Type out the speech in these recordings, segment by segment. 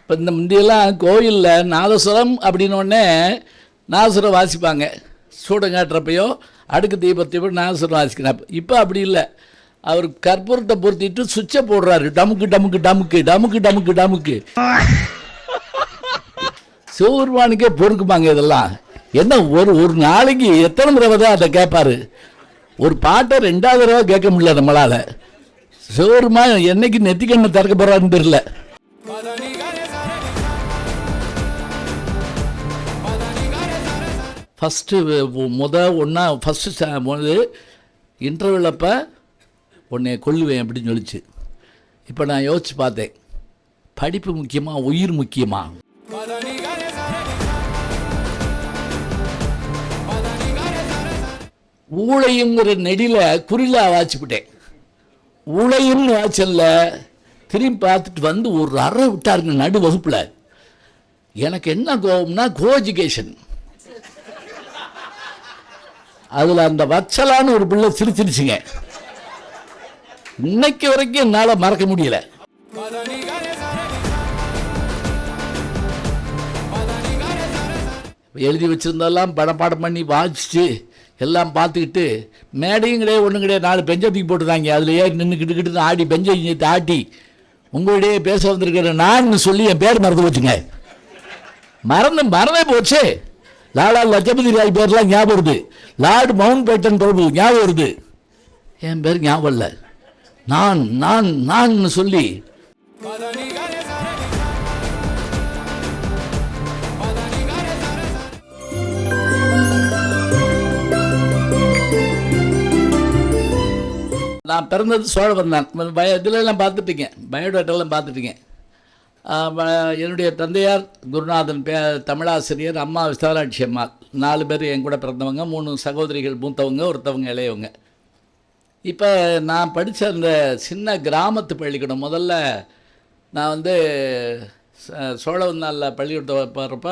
இப்போ இந்த முந்தியெல்லாம் கோயிலில் நாதஸ்வரம் அப்படின்னோடனே நாதஸ்வரம் வாசிப்பாங்க. சூடம் காட்டுறப்பையோ அடுக்கு தீபத்தையோ நாதஸ்வரம் வாசிக்கிறார். இப்போ அப்படி இல்லை, அவர் கற்பூரத்தை பொருத்திட்டு சுவிட்சை போடுறாரு. டமுக்கு டமுக்கு டமுக்கு டமுக்கு டமுக்கு டமுக்கு. சிவபெருமானுக்கே பொறுக்குப்பாங்க இதெல்லாம். என்ன ஒரு நாளைக்கு எத்தனை தடவை தான் அதை கேட்பாரு? ஒரு பாட்டை 2வது தடவை கேட்க முடியல நம்மளால். சிவபெருமான் என்னைக்கு நெத்திக்கண்ணை திறக்க போகிறான்னு தெரியல. ஃபஸ்ட்டு ஃபஸ்ட்டு இன்டர்வியூவில் அப்போ உன்னை கொல்லுவேன் அப்படின்னு சொல்லிச்சு. இப்போ நான் யோசிச்சு பார்த்தேன், படிப்பு முக்கியமா உயிர் முக்கியமா? ஊழையுங்கிற நெடியில் குறிலா வாச்சிக்கிட்டேன். ஊழையும் வாச்சல்ல திரும்பி பார்த்துட்டு வந்து ஒரு அறை விட்டாருங்க நடு வகுப்பில். எனக்கு என்ன கோபம்னா கோஎஜுகேஷன். அதில் அந்த வச்சலான்னு ஒரு பிள்ளை சிரிச்சிருச்சுங்க. இன்னைக்கு வரைக்கும் என்னால் மறக்க முடியல. எழுதி வச்சிருந்தெல்லாம் படம் பண்ணி வாசிச்சு எல்லாம் பார்த்துக்கிட்டு மேடையும் கிடையாது ஒன்றும் கிடையாது. 4 பெஞ்சை தூக்கி போட்டுருந்தாங்க. அதில் ஏறி நின்றுக்கிட்டு ஆடி பெஞ்சை ஆட்டி உங்களுடைய பேச வந்திருக்கிற நான் சொல்லி என் பேர் மறந்து போச்சுங்க. மறந்தே போச்சு. லாலா லஜபதி ராய் பேர்லாம் ஞாபகம் வருது. லார்டு மவுண்ட் பேட்டன் பிரபு ஞாபகம் வருது. என் பேர் ஞாபகம் இல்லை. நான் சொல்லி நான் பிறந்தது சோழவன் தான். இதிலெல்லாம் பார்த்துட்டீங்க, பயோடேட்டெல்லாம் பார்த்துட்டீங்க. என்னுடைய தந்தையார் குருநாதன் தமிழாசிரியர், அம்மா விசாலாட்சி அம்மா. 4 பேர் என் கூட பிறந்தவங்க. 3 சகோதரிகள், மூத்தவங்க, ஒருத்தவங்க இளையவங்க. இப்போ நான் படித்த அந்த சின்ன கிராமத்து பள்ளிக்கூடம், முதல்ல நான் சோழவந்தாலில் பள்ளிக்கூடத்தை போகிறப்ப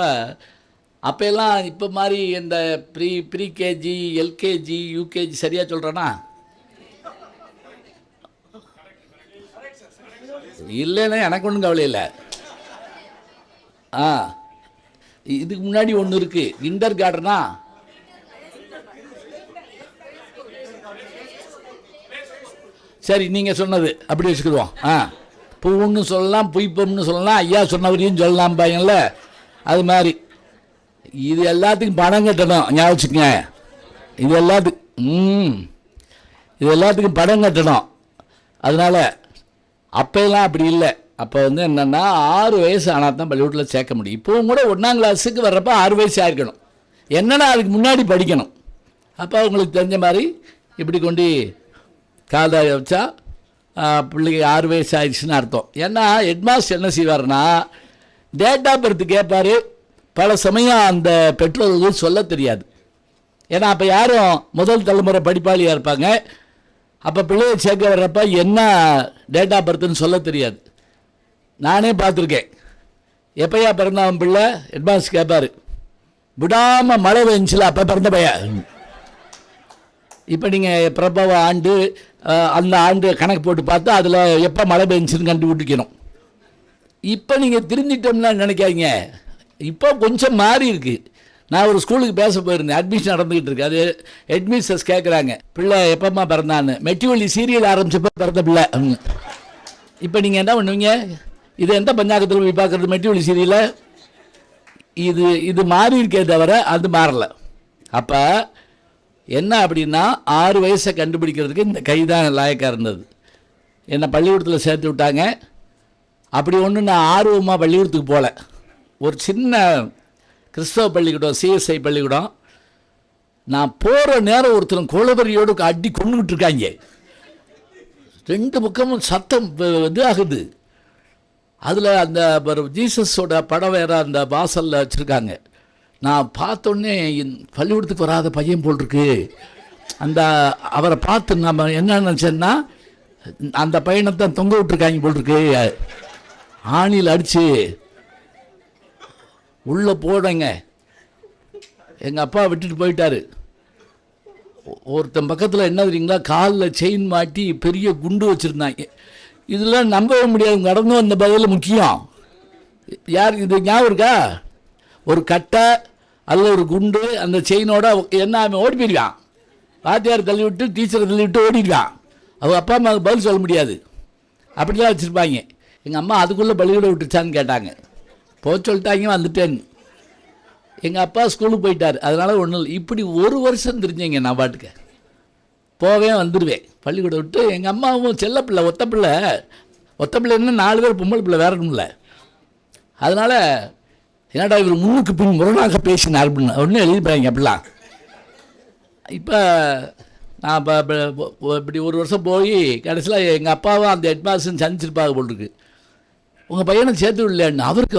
அப்போல்லாம் இப்போ மாதிரி இந்த ப்ரீகேஜி எல்கேஜி யூகேஜி சரியாக சொல்கிறேன்னா இல்லைன்னா எனக்கு ஒன்றும் கவலை இல்லை. இதுக்கு முன்னாடி ஒன்று இருக்குது, கிண்டர் கார்டனா. சரி, நீங்கள் சொன்னது அப்படி வச்சுக்கிடுவோம். பூன்னு சொல்லலாம், புய்ப்பம்னு சொல்லலாம், ஐயா சொன்னவரையும் சொல்லலாம் பாயங்கள. அது மாதிரி இது எல்லாத்துக்கும் பணம் கட்டணும், ஞாபகம் வச்சுக்கங்க. இது எல்லாத்துக்கும் பணம் கட்டணும். அதனால் அப்போல்லாம் அப்படி இல்லை. அப்போ என்னென்னா 6 வயசு ஆனால் தான் பள்ளிக்கூடத்தில் சேர்க்க முடியும். இப்போவும் கூட 1ஆம் கிளாஸுக்கு வர்றப்போ 6 வயசு ஆயிருக்கணும். என்னென்னா அதுக்கு முன்னாடி படிக்கணும். அப்போ அவங்களுக்கு தெரிஞ்ச மாதிரி இப்படி கொண்டு காதாய வச்சா பிள்ளைக்கு 6 வயசு ஆயிடுச்சுன்னு அர்த்தம். ஏன்னா ஹெட்மாஸ்டர் என்ன செய்வார்னா டேட் ஆஃப் பர்த் கேட்பார். பல சமயம் அந்த பெற்றோர்களுக்கு சொல்ல தெரியாது. ஏன்னா அப்போ யாரும் முதல் தலைமுறை படிப்பாளியாக இருப்பாங்க. அப்போ பிள்ளையை சேர்க்க வர்றப்ப என்ன டேட் ஆஃப் பர்த்துன்னு சொல்ல தெரியாது. நானே பார்த்துருக்கேன். எப்போயா பிறந்தவன் பிள்ளை ஹெட்மாஸ்டர் கேட்பார். விடாமல் மழை பெஞ்சில் அப்போ பிறந்த பையன். இப்போ நீங்கள் பிரபவ ஆண்டு அந்த ஆண்டு கணக்கு போட்டு பார்த்து அதில் எப்போ மழை பெஞ்சுன்னு கண்டுபிடிக்கணும். இப்போ நீங்கள் திருந்திட்டோம்னா நினைக்காதீங்க. இப்போ கொஞ்சம் மாறி இருக்குது. நான் ஒரு ஸ்கூலுக்கு பேச போயிருந்தேன், அட்மிஷன் நடந்துக்கிட்டு இருக்கு. அது ஹெட்மிஸ்டர்ஸ் கேட்குறாங்க, பிள்ளை எப்போம்மா பிறந்தான்னு. மெட்டிவள்ளி சீரியல் ஆரம்பிச்சப்போ பிறந்த பிள்ளை. இப்போ நீங்கள் என்ன பண்ணுவீங்க? இது எந்த பஞ்சாங்கத்தில் போய் பார்க்குறது? மெட்டிவள்ளி சீரியலை. இது மாறி இருக்கே தவிர அது மாறலை. அப்போ என்ன அப்படின்னா 6 வயசை கண்டுபிடிக்கிறதுக்கு இந்த கை தான் லாயக்காக இருந்தது. என்னை பள்ளிக்கூடத்தில் சேர்த்து விட்டாங்க. அப்படி ஒன்று நான் ஆர்வமாக பள்ளிக்கூடத்துக்கு போகல. ஒரு சின்ன கிறிஸ்தவ பள்ளிக்கூடம், சிஎஸ்ஐ பள்ளிக்கூடம். நான் போகிற நேரம் ஒருத்தர் கோலவரியோடு அடி கொண்டுகிட்டு இருக்காங்க. 2 பக்கமும் சத்தம் ஆகுது. அதில் அந்த ஜீசஸோட படம் வேறு அந்த வாசலில் வச்சுருக்காங்க. நான் பார்த்தோன்னே பள்ளிக்கூடத்துக்கு வராத பையன் போல் இருக்கு. அவரை பார்த்து நம்ம என்ன நினச்சேன்னா அந்த பையனை தான் தொங்க விட்டுருக்காங்க போல் இருக்கு. ஆணியில் அடித்து உள்ளே போடுங்க. எங்கள் அப்பா விட்டுட்டு போயிட்டார். ஒருத்தன் பக்கத்தில் என்ன தெரியுங்களா, காலில் செயின் மாட்டி பெரிய குண்டு வச்சுருந்தாங்க. இதெல்லாம் நம்பவே முடியாது. நடந்து வந்த பதில் முக்கியம். யார் இது ஞாபகம் இருக்கா? ஒரு கட்டை அல்ல ஒரு குண்டு அந்த செயினோட என்ன அவன் ஓடி போயிடுவான். வாத்தியார் தள்ளி விட்டு டீச்சரை தள்ளி விட்டு ஓடிடுவான். அவங்க அப்பா அம்மாவுக்கு பதில் சொல்ல முடியாது. அப்படி தான் வச்சுருப்பாங்க. எங்கள் அம்மா அதுக்குள்ளே பள்ளிக்கூட விட்டுச்சான்னு கேட்டாங்க. போக சொல்லிட்டாங்க, வந்துட்டேன்னு. எங்கள் அப்பா ஸ்கூலுக்கு போயிட்டார், அதனால் ஒன்றும் இல்லை. இப்படி ஒரு வருஷம் தெரிஞ்சேங்க. நான் பாட்டுக்கு போவேன் வந்துடுவேன் பள்ளிக்கூடம் விட்டு. எங்கள் அம்மாவும் செல்ல பிள்ளை, ஒத்த பிள்ளைன்னா 4 பேர் பொம்பளை பிள்ளை வேற ஒன்றும் இல்லை. அதனால் என்னடா இவர் முன்னுக்கு பின் முரணாக பேசினார் அப்படின்னு ஒன்றும் எழுதிப்பாங்க அப்படிலாம். இப்போ நான் இப்படி ஒரு வருஷம் போய் கடைசியில் எங்கள் அப்பாவும் அந்த ஹெட்மாஸ்டர் சந்திச்சிருப்பாங்க போட்டிருக்கு. உங்கள் பையனை சேர்த்து விடலையான்னு. அவருக்கு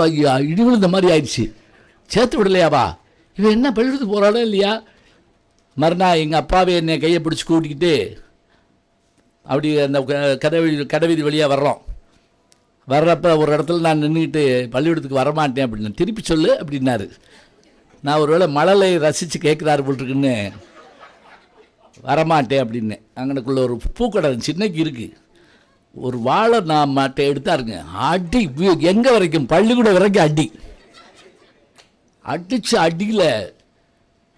இடி விழுந்த மாதிரி ஆயிடுச்சு. சேர்த்து விடலையாவா? இவன் என்ன பள்ளிக்கூடத்துக்கு போகிறாளோ இல்லையா? மறுநாள் எங்கள் அப்பாவே என்னை கையை பிடிச்சி கூட்டிக்கிட்டு அப்படி அந்த கடைவீதி வழியாக வர்றோம். வர்றப்ப ஒரு இடத்துல நான் நின்றுக்கிட்டு பள்ளிக்கூடத்துக்கு வரமாட்டேன் அப்படின்னு. திருப்பி சொல்லு அப்படின்னாரு. நான் ஒரு வேளை மழலை ரசித்து கேட்குறாரு போட்டிருக்குன்னு வரமாட்டேன் அப்படின்னு. அங்கனக்குள்ளே ஒரு பூக்கடை சின்னக்கு இருக்குது. ஒரு வாழை நான் மாட்டை எடுத்தாருங்க. அடி எங்கே வரைக்கும், பள்ளிக்கூடம் வரைக்கும் அடி அடித்து அடியில்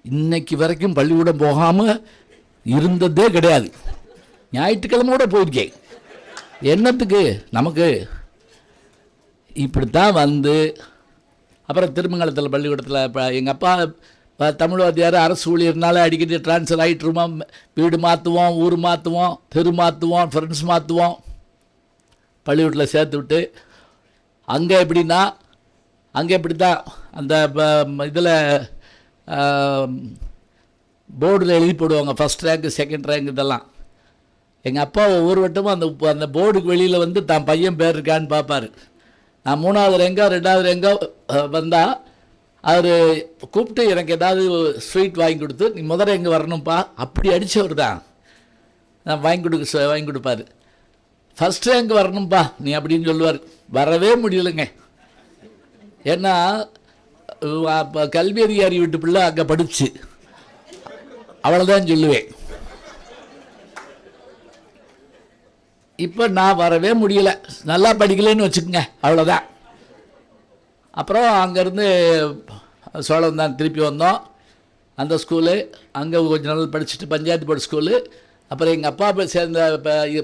இன்னைக்கு வரைக்கும் பள்ளிக்கூடம் போகாமல் இருந்ததே கிடையாது. ஞாயிற்றுக்கிழமை கூட போயிருக்கேன். என்னத்துக்கு நமக்கு? இப்படித்தான் வந்து அப்புறம் திருமங்கலத்தில் பள்ளிக்கூடத்தில் இப்போ எங்கள் அப்பா தமிழ் வாத்தியார் அரசு ஊழியர்னால அடிக்கடி ட்ரான்ஸ்ஃபர் ஆகிட்டுருமா. வீடு மாற்றுவோம், ஊர் மாற்றுவோம், தெரு மாற்றுவோம், ஃப்ரெண்ட்ஸ் மாற்றுவோம். பள்ளிக்கூடத்தில் சேர்த்து விட்டு அங்கே எப்படின்னா அங்கே எப்படி தான் அந்த இதில் போர்டில் எழுதி போடுவாங்க ஃபஸ்ட் ரேங்க்கு செகண்ட் ரேங்க் இதெல்லாம். எங்கள் அப்பா ஒவ்வொரு வட்டமும் அந்த போர்டுக்கு வெளியில் வந்து தான் பையன் பேர் இருக்கான்னு பார்ப்பார். நான் 3வது ரேங்கோ 2வது ரேங்கோ வந்தால் அவர் கூப்பிட்டு எனக்கு ஏதாவது ஸ்வீட் வாங்கி கொடுத்து, நீ முதல்ல எங்கே வரணும்ப்பா அப்படி அடித்தவர் தான். நான் வாங்கி கொடுப்பார். ஃபஸ்ட் ரேங்க் வரணும்ப்பா நீ அப்படின்னு சொல்லுவார். வரவே முடியலைங்க. ஏன்னா கல்வி அதிகாரி வீட்டு பிள்ளை அங்கே படிச்சு, அவ்வளோதான் சொல்லுவேன். இப்போ நான் வரவே முடியலை, நல்லா படிக்கலைன்னு வச்சுக்கோங்க, அவ்வளோதான். அப்புறம் அங்கேருந்து சோழவந்தான் திருப்பி வந்தோம். அந்த ஸ்கூலு அங்கே கொஞ்ச நாள் படிச்சுட்டு பஞ்சாயத்து போர்டு ஸ்கூலு. அப்புறம் எங்கள் அப்பா சேர்ந்த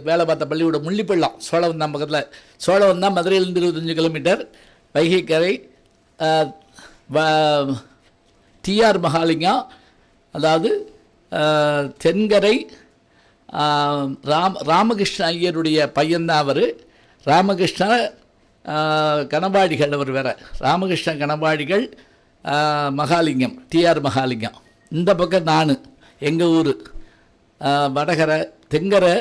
வேலை பார்த்த பள்ளிக்கூடம் முள்ளிப்பள்ளம், சோழவந்தான் பக்கத்தில். சோழவந்தான் மதுரையிலேருந்து 25 கிலோமீட்டர். வைகைக்கரை டிஆர் மகாலிங்கம், அதாவது தென்கரை ராமகிருஷ்ண ஐயருடைய பையன்தான் அவர். ராமகிருஷ்ண கணபாடிகள் அவர் வேறு. ராமகிருஷ்ண கணபாடிகள் மகாலிங்கம், டிஆர் மகாலிங்கம். இந்த பக்கம் நான், எங்கள் ஊர் வடகரை, தெங்கரை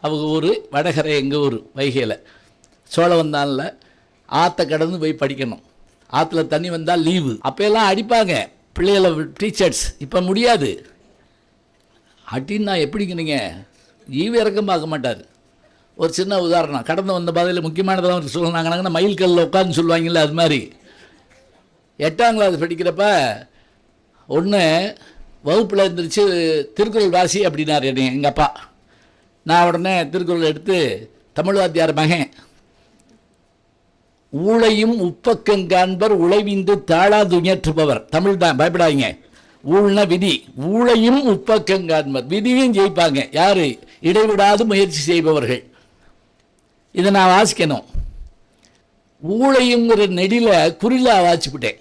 அவங்க ஊர், வடகரை எங்கள் ஊர் வைகையில். சோழவந்தானில் ஆற்றை கடந்து போய் படிக்கணும். ஆற்றுல தண்ணி வந்தால் லீவு. அப்போல்லாம் அடிப்பாங்க பிள்ளைகளை டீச்சர்ஸ். இப்போ முடியாது. அடின்னா எப்படிங்க, நீங்கள் ஈவு இறக்கம் பார்க்க மாட்டார். ஒரு சின்ன உதாரணம், கடந்து வந்த பாதையில் முக்கியமானதெல்லாம் சொல்லுனாங்கன்னா மயில் கல்லில் உட்காந்து சொல்லுவாங்கல்ல, அது மாதிரி 8ஆம் கிளாஸ் படிக்கிறப்ப ஒன்று வகுப்பில் இருந்துருச்சு, திருக்குறள் வாசி அப்படின்னார் என்னை எங்கள் அப்பா. நான் உடனே திருக்குறள் எடுத்து, தமிழ் வாத்தியார் மகன், ஊழையும் உப்பக்கங்காண்பர் உழைவிந்து தாழாதுயற்றுபவர். தமிழ் தான், பயப்படாதீங்க. ஊழ்னா விதி, ஊழையும் உப்பக்கங்காண்பர், விதியும் ஜெயிப்பாங்க யார்? இடைவிடாது முயற்சி செய்பவர்கள். இதை நான் வாசிக்கணும். ஊழையுங்கிற நெடியில் குறிலா வாசிப்பிட்டேன்.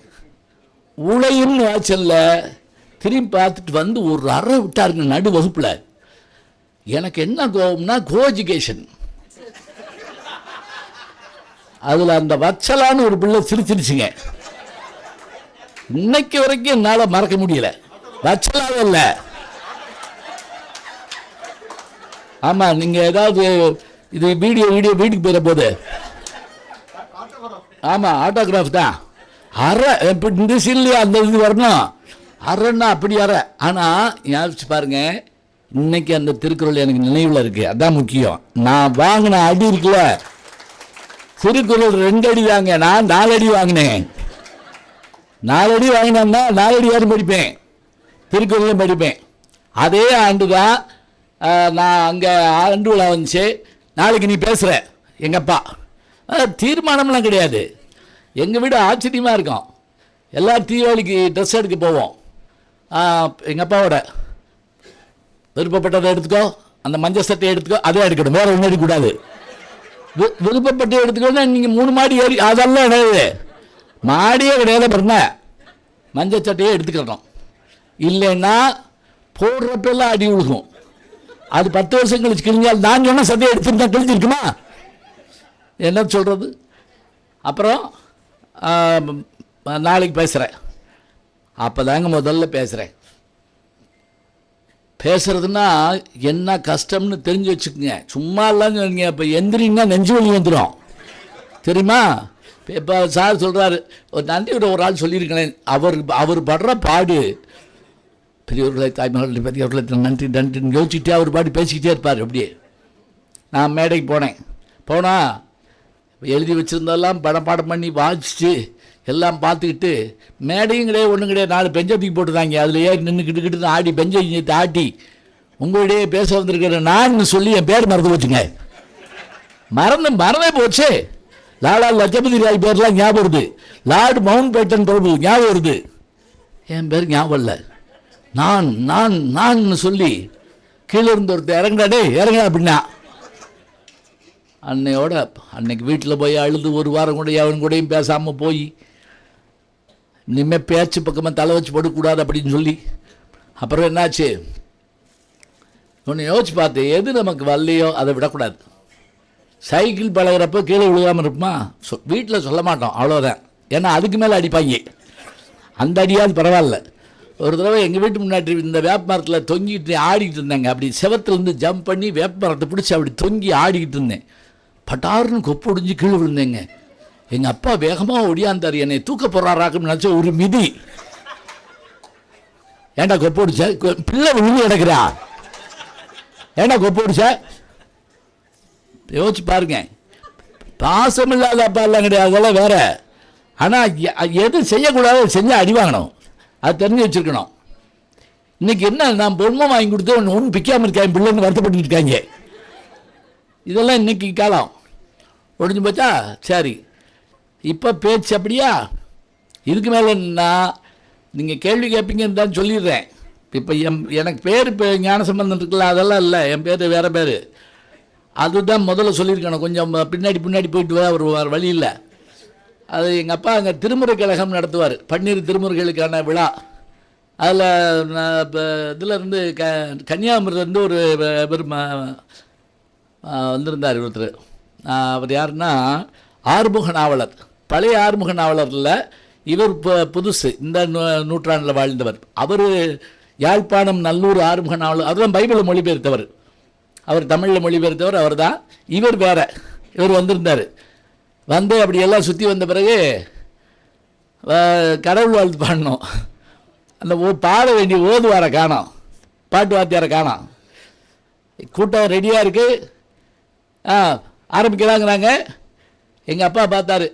ஊழையும்னு வாசல்ல திரும்பி பார்த்துட்டு வந்து ஒரு அறை விட்டாருங்க நடு வகுப்பில். எனக்கு என்ன கோபம்னா, கோஎஜுகேஷன். அதில் அந்த வச்சலான்னு ஒரு பிள்ளை சிரிச்சிருச்சுங்க. இன்னைக்கு வரைக்கும் என்னால் மறக்க முடியல. வச்சலாவே இல்லை. ஆமாம், நீங்கள் ஏதாவது இது வீடியோ வீட்டுக்கு போயிட போது, ஆமாம் ஆட்டோகிராஃப் தான். அரை இப்போ இந்த சீன்லையா அந்த இது வரணும். அரைன்னா அப்படி அரை. ஆனால் ஞாபகிச்சு பாருங்க, இன்னைக்கு அந்த திருக்குறள் எனக்கு நினைவில் இருக்குது. அதுதான் முக்கியம். நான் வாங்கின அடி இருக்குல்ல, திருக்குறள் 2 அடி தாங்க, நான் 4 அடி வாங்கினேன். 4 அடி வாங்கினேன்னா 4 அடி யாரும் படிப்பேன், திருக்குறளையும் படிப்பேன். அதே ஆண்டு தான் நான் அங்கே ஆண்டு விழா வந்துச்சு. நாளைக்கு நீ பேசுகிற எங்கள் அப்பா. தீர்மானம்லாம் கிடையாது. எங்கள் வீடு ஆச்சரியமாக இருக்கும். எல்லோரும் தீபாவளிக்கு ட்ரெஸ் எடுக்க போவோம். எங்கள் அப்பாவோட விருப்பப்பட்டதை எடுத்துக்கோ, அந்த மஞ்சள் சட்டையை எடுத்துக்கோ, அதே எடுக்கணும், வேறு ஒன்றும் எடுக்கக்கூடாது. விருப்பப்பட்டு எடுத்துக்கோன்னா நீங்கள் 3 மாடி ஏறி அதெல்லாம் கிடையாது, மாடியே கிடையாது. பிறந்த மஞ்சள் சட்டையே எடுத்துக்கணும். இல்லைன்னா போடுறப்பெல்லாம் அடி விழுகும். அது 10 வருஷம் கழிச்சு கிழிஞ்சால் நான் சொன்ன சட்டையை எடுத்துருந்தா கிழிஞ்சிருக்குமா? என்ன சொல்கிறது? அப்புறம் நாளைக்கு பேசுகிறேன். அப்போ தாங்க முதல்ல பேசுகிறேன். பேசுறதுன்னா என்ன கஷ்டம்னு தெரிஞ்சு வச்சுக்கோங்க. சும்மா எல்லாம் சொன்னீங்க. இப்போ எந்திரிங்கன்னா நெஞ்சு வலி வந்துடும் தெரியுமா? இப்போ சார் சொல்கிறாரு, ஒரு நன்றியோட ஒரு ஆள் சொல்லியிருக்கேன், அவர் படுற பாடு, பெரியவர்களை தாய்மார்களை பெரியவர்களை நன்றி நன்றின்னு யோசிச்சுட்டே அவர் பாடு பேசிக்கிட்டே இருப்பார். அப்படியே நான் மேடைக்கு போனால் எழுதி வச்சுருந்தெல்லாம் பாடம் பண்ணி வாசிச்சு எல்லாம் பார்த்துக்கிட்டு, மேடையும் கிடையாது ஒன்றும் கிடையாது, 4 பெஞ்சத்துக்கு போட்டுருந்தாங்க. அதில் ஏறி நின்றுக்கிட்டு ஆடி பெஞ்சை ஆட்டி உங்களுடைய பேச வந்திருக்கிற நான் சொல்லி என் பேர் மறந்து போச்சுங்க. மறந்தே போச்சு. லாலா லஜபதி ராய் பேர்லாம் ஞாபகம் வருது, லார்டு மவுண்ட் பேட்டன் பிரபு ஞாபகம் வருது, என் பேர் ஞாபகம் இல்லை. நான் சொல்லி கீழே இருந்து ஒருத்தர் இறங்கடா இறங்க அப்படின்னா, அன்னைக்கு வீட்டில் போய் அழுது 1 வாரம் கூட அவன் கூடயும் பேசாமல் போய், இனிமேல் பேச்சு பக்கமாக தலை வச்சு போடக்கூடாது அப்படின்னு சொல்லி, அப்புறம் என்னாச்சு, ஒன்று யோசிச்சு பார்த்து, எது நமக்கு வரலையோ அதை விடக்கூடாது. சைக்கிள் பழகிறப்போ கீழே விழுகாமல் இருப்போமா? வீட்டில் சொல்ல மாட்டோம், அவ்வளோதான். ஏன்னா அதுக்கு மேலே அடிப்பாங்க. அந்த அடியாவது பரவாயில்ல. ஒரு தடவை எங்கள் வீட்டு முன்னாடி இந்த வேப்ப மரத்தில் தொங்கிட்டு ஆடிக்கிட்டு இருந்தாங்க. அப்படி செவத்துலேருந்து ஜம்ப் பண்ணி வேப்ப மரத்தை பிடிச்சி அப்படி தொங்கி ஆடிக்கிட்டு இருந்தேன். பட்டாருன்னு கொப்பு ஒடிஞ்சு கீழே விழுந்தேங்க. எங்கள் அப்பா வேகமாக ஒடியாந்தார், என்னை தூக்க போகிறாராக்குன்னு நினச்ச ஒரு மிதி. ஏண்டா கொப்பு ஒடிச்ச, பிள்ளை விழுந்து கிடக்குறா, ஏண்டா கொப்பு ஒடிச்ச? யோசிச்சு பாருங்க. பாசம் இல்லாத அப்பா எல்லாம் கிடையாது, அதெல்லாம் வேற. ஆனால் எது செய்யக்கூடாது செஞ்சால் அடி வாங்கணும், அது தெரிஞ்சு வச்சுருக்கணும். இன்றைக்கி என்ன, நான் பொம்மை வாங்கி கொடுத்து ஒன்றும் பிக்காமல் இருக்காங்க, பிள்ளைன்னு வருத்தப்பட்டு இருக்காங்க. இதெல்லாம் இன்றைக்கி காலம் ஒழிஞ்சு போச்சா? சரி, இப்போ பேச்சு அப்படியா? இதுக்கு மேலே நான் நீங்கள் கேள்வி கேட்பீங்கன்னு தான் சொல்லிடுறேன். இப்போ எனக்கு பேர் இப்போ ஞானசம்பந்தம் இருக்குல்ல, அதெல்லாம் இல்லை, என் பேர் வேறு பேர். அதுதான் முதல்ல சொல்லியிருக்கணும். கொஞ்சம் பின்னாடி போயிட்டு ஒரு வழி இல்லை. அது எங்கள் அப்பா அங்கே திருமுறை கழகம் நடத்துவார், பன்னீர் திருமுறைகளுக்கான விழா. அதில் இப்போ இதிலேருந்து கன்னியாகுமரியிலேருந்து ஒரு வந்திருந்தார் ஒருத்தர். அவர் யாருன்னா ஆறுமுக நாவலர். பழைய ஆறுமுக நாவலரில் இவர் புதுசு, இந்த நூற்றாண்டில் வாழ்ந்தவர். அவர் யாழ்ப்பாணம் நல்லூர் ஆறுமுக நாவலர். அவர்தான் பைபிளை மொழிபெயர்த்தவர், அவர் தமிழில் மொழிபெயர்த்தவர் அவர் தான். இவர் வேற, இவர் வந்திருந்தார். வந்து அப்படியெல்லாம் சுற்றி வந்த பிறகு கடவுள் வாழ்த்து பாடணும். அந்த பாட வேண்டிய ஓதுவாரை காணோம், பாட்டு வாத்தியாரை காணோம். கூட்டம் ரெடியாக இருக்குது, ஆரம்பிக்கிறாங்கிறாங்க. எங்கள் அப்பா பார்த்தாரு,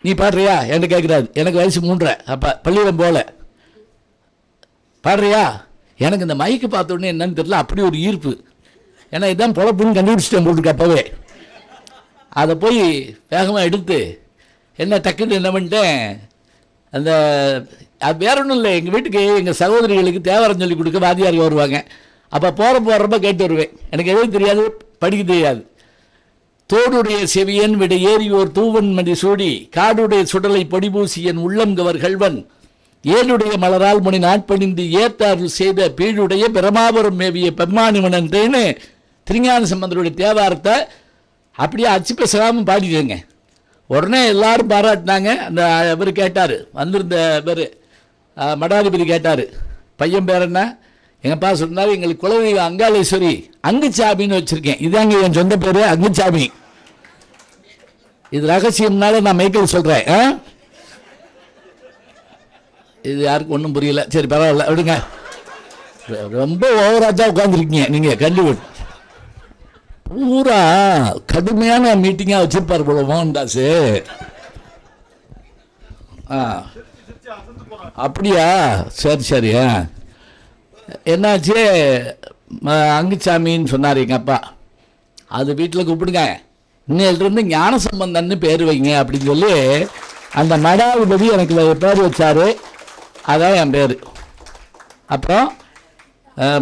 நீ பாடுறியா என்று கேட்குறாரு. எனக்கு வயசு 3. அப்பா பள்ளியிடம் போகல. பாடுறியா? எனக்கு இந்த மைக்கு பார்த்த உடனே என்னன்னு தெரியல, அப்படி ஒரு ஈர்ப்பு. ஏன்னா இதுதான் பொழப்புன்னு கண்டுபிடிச்சிட்டேன் போட்டுருக்கு அப்போவே. அதை போய் வேகமாக எடுத்து என்ன டக்குன்னு என்ன பண்ணிட்டேன், அந்த அது வேற ஒன்றும் இல்லை, எங்கள் வீட்டுக்கு எங்கள் சகோதரிகளுக்கு தேவாரம் சொல்லி கொடுக்க வாத்தியார் வருவாங்க. அப்போ போகிறப்ப கேட்டு வருவேன். எனக்கு எதுவும் தெரியாது, படிக்க தெரியாது. தோடுடைய செவியன் விட ஏறியோர் தூவன் மதி சூடி, காடுடைய சுடலை பொடிபூசியன் உள்ளம் கவர் கல்வன், ஏழுடைய மலரால் முனி நாட்பணிந்து ஏத்தாறு செய்த பீழுடைய பிரமாபுரம் மேவிய பெம்மானிவனன்றேன்னு திருஞான சம்பந்தருடைய தேவாரத்தை அப்படியே அச்சு பேசாமல் பாடிடுங்க. உடனே எல்லாரும் பாராட்டினாங்க. அந்த இவர் கேட்டார், வந்திருந்த பேர் மடாதிபதி கேட்டார், பையன் பேர் என்ன? எங்கப்பா சொன்னார், எங்களுக்கு குலதெய்வம் அங்காளேஸ்வரி அங்குச்சாமின்னு வச்சுருக்கேன். இதுதாங்க என் சொந்த பேர், அங்குச்சாமி. இது ரகசியம்னால நான் மைக்கேல் சொல்கிறேன். இது யாருக்கும் ஒன்றும் புரியல, சரி பரவாயில்ல விடுங்க. ரொம்ப ஓவராஜாக உட்காந்துருக்கீங்க நீங்கள். கண்டிப்பாக பூரா கடுமையான மீட்டிங்காக வச்சுருப்பார் போல மோகன்தாஸ். அப்படியா? சரி சரி. என்னாச்சு, அங்குச்சாமின்னு சொன்னார் எங்கள் அப்பா. அது வீட்டில் கூப்பிடுங்க, இன்னையிலிருந்து ஞான சம்பந்தன்னு பேர் வைங்க அப்படின்னு சொல்லி அந்த மடாதிபதி எனக்கு பேர் வச்சார். அதான் என் பேர். அப்புறம்